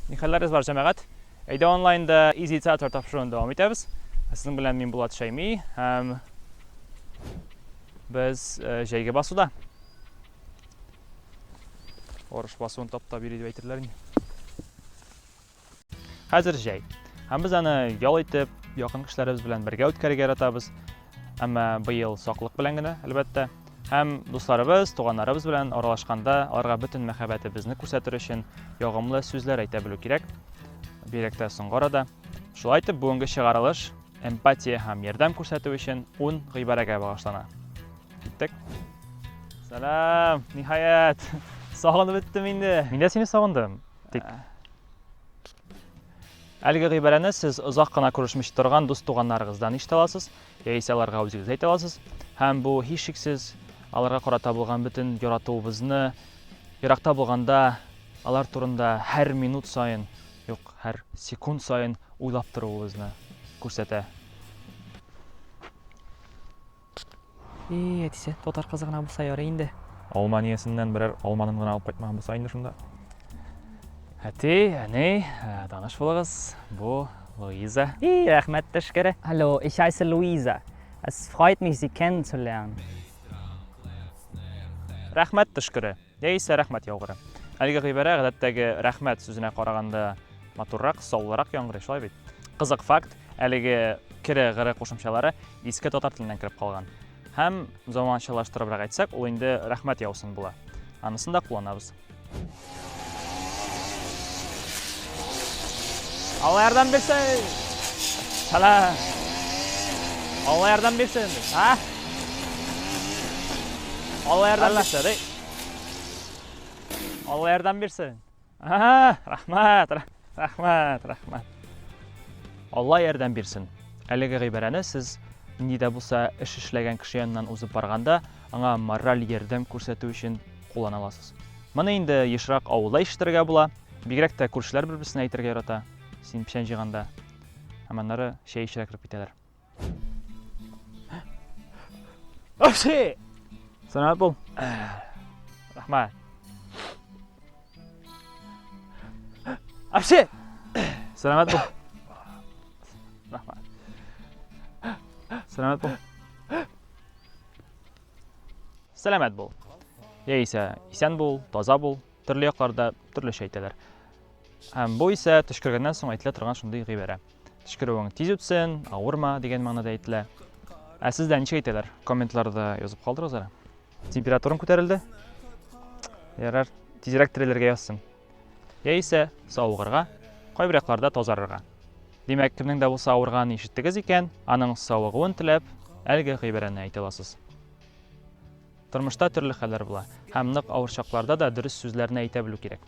Нихәлләрегез бар җәмәгать? Әйдә онлайнда Easy Theater тапшыруын дәвам итәбез. Сезнең белән мин Булат Шәйми һәм без җәйгә басуда. Орыш басуын таптап йөри дип әйтерләр инде. Хәзер җәй. Һәм без аны ял итеп, якын кешеләребез белән бергә үткәрергә яратабыз. Әмма быел саклык белән генә, әлбәттә. Һәм дусларыбыз, туганнарыбыз белән аралашканда аларга бөтен мәхәббәтебезне күрсәтер өчен ягымлы сүзләр әйтә белү кирәк. Бигрәк тә соңгы арада. Шулай итеп, бүгенге чыгарылыш эмпатия һәм ярдәм күрсәтү өчен 10 гыйбарәгә багышлана. Киттек. Салам, ниһаят. Сагынып беттем инде. Мин дә сине сагындым. Тик әлеге гыйбарәне сез озак кына күрешмичә торган дус туганнарыгыздан ишетә аласыз, яисә аларга үзегез әйтә аласыз. Һәм бу һичшиксез аларга карата булган бөтен яратуыбызны, еракта булганда алар турында һәр минут сайын, юк, һәр секунд сайын уйлап торуыбызны күрсәтә. Әтисе, тотар кызыгына булса ярый инде. Алманиясыннан берәр алманын гына алып кайтмаган булса инде шунда. Әти, әни, таныш булыгыз. Бу Луиза. Рәхмәт тәшкәре. Hallo, ich heiße Luisa. Es freut mich, Sie kennenzulernen. Рәхмәт төшкере, яисә рәхмәт яугыры. Әлеге гыйбарә гадәттәге рәхмәт сүзенә караганда матуррак, саулырак яңгырый, шулай бит. Кызык факт, әлеге кире-гыре кушымчалары иске татар теленнән кирип калган. Һәм заманчалаштырыбрак әйтсәк, ул инде рәхмәт яусын була. Анысын да кулланабыз. Алла ярдәм бирсен. Салам. Алла ярдәм бирсен. Алла ярдәм бирсен. Алла ярдәм бирсен. Рәхмәт. Алла ярдәм бирсен. Әлеге гыйбарәне сез нинди дә булса эш эшләгән кеше яныннан узып барганда, аңа мораль ярдәм күрсәтү өчен куллана аласыз. Моны инде ешрак авылда ишетергә була, бигрәк тә күршеләр бер-берсенә әйтергә ярата. Син печән җыйганда, һәм аннары чәй эчәргә кирип китәләр. Апши! Сәламәт бул. Рәхмәт. Апши! Сәламәт бул. Рәхмәт. Сәламәт бул. Сәламәт бул. Яисә исән бул, таза бул, төрле якларда төрлечә әйтәләр. Һәм бу исә төшкергәннән соң әйтелә торган шундый гыйбарә. Төшкерүең тиз үтсен, авырма дигән мәгънәдә әйтелә. Ә сездә ничә әйтәләр? Комментларда язып калдырыгыз әле. Температурам күтәрелде. Ярар, тизрәк терелергә язсын. Яисә савыгырга, кайбер якларда тазарырга. Димәк, кемнең дә булса авырганын ишеттегез икән, аның савыгуын теләп, әлеге гыйбарәне әйтә аласыз. Тормышта төрле хәлләр була, һәм нык авыр чакларда да дөрес сүзләрне әйтә белү кирәк.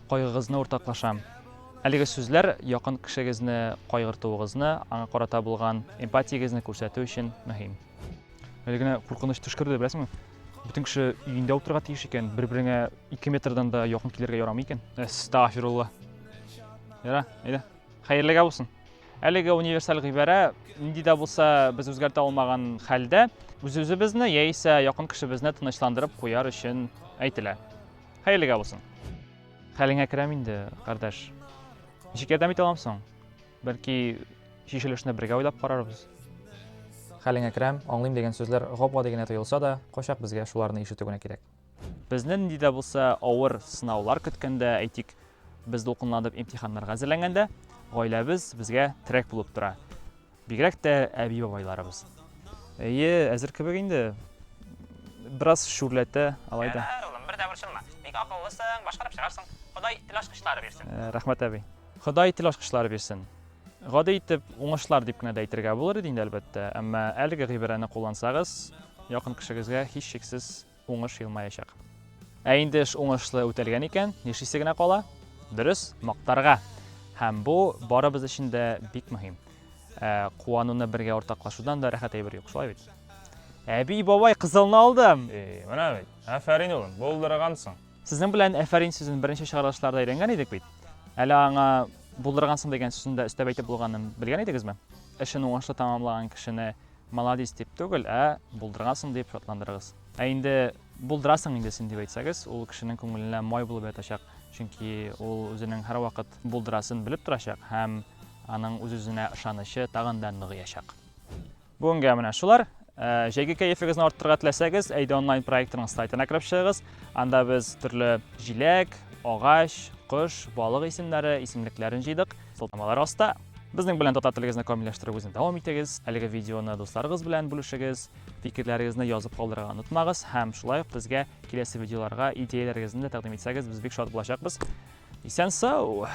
Кайгыгызны уртаклашам. Әлеге сүзләр якын кешегезне кайгыртуыгызны, аңа карата булган эмпатиягезне күрсәтү өчен мөһим. Әлегенә куркыныч төшкерде, беләсеңме? Бүтән кеше өендә утырырга тиеш икән, бер-береңә 2 метрдан да якын килергә ярамый икән. Астагфирулла. Яра, әйдә. Хәерлегә булсын. Әлеге универсаль гыйбарә нинди дә булса без үзгәртә алмаган хәлдә үзебезне яисә якын кешебезне тынычландырып куяр өчен әйтелә. Хәерлегә булсын. Хәлеңә керәм инде, кардәш. Ничек ярдәм итә алам соң? Бәлки шишелешне бергә уйлап карарбыз. Хәлеңә керәм, аңлыйм дигән сүзләр гапла дигәнә тоелса да, качак безгә шуларны ишетү генә кирәк. Безне нинди дә булса авыр сынаулар көткәндә, әйтик, без дулкынланып имтиханнарга әзерләнгәндә, гаиләбез безгә терәк булып тора. Бигрәк тә әби-бабайларыбыз. Әйе, әзер кебек инде. Бераз шүрләтә, алайда. Бер дә борчылма. Бик акыллысың, башкарып чыгарсың. Ходай тел ачкычлары бирсен. Рәхмәт әби. Ходай тел ачкычлары бирсен. Гади итеп уңышлар дип кенә дә әйтергә булыр иде инде, әлбәттә. Әмма әлеге гыйбарәне куллансагыз, якын кешегезгә һичшиксез уңыш елмаячак. Ә инде уңышлы үтәлгән икән, нишлисе генә кала? Дөрес, мактарга. Һәм бу барыбыз өчен дә бик мөһим. Куануны бергә уртаклашудан да рәхәт әйбер юк, шулай бит. Әби, бабай, кызылны алдым. Менә бит. Афәрин улым, булдыргансың. Сезнең белән афәрин сүзен беренче чыгарылышларда өйрәнгән идек бит. Әле аңа булдыргансың дигән сүзен дә өстәп әйтеп булганын белгән идегезме? Эшен уңышлы тамамлаган кешене маладис дип түгел, булдыргансың дип шатландырыгыз. Ә инде булдырасың инде син дип әйтсәгез, ул кешенең күңеленә май булып ятачак. Чөнки ул үзенең һәр вакыт булдырасын белеп торачак һәм аның үз-үзенә ышанышы тагын да ныгыячак. Бүгенгә менә шулар. Җәйге кәефегезне арттырырга теләсәгез, әйдә онлайн проектының сайтына кіріп чыгыгыз. Анда без төрле җиләк, агач, кош, балык исемлекләрен җыйдык. Сылтамалар аста. Безнең белән татар телегезне камилләштерү үзен дәвам итегез. Әлеге видеоны дусларыгыз белән бүлешегез, фикерләрегезне язып калдырырга онытмагыз һәм шулай ук безгә киләсе видеоларга идеяләрегезне тәкъдим итсәгез, без бик шат булачакбыз. Исән сау!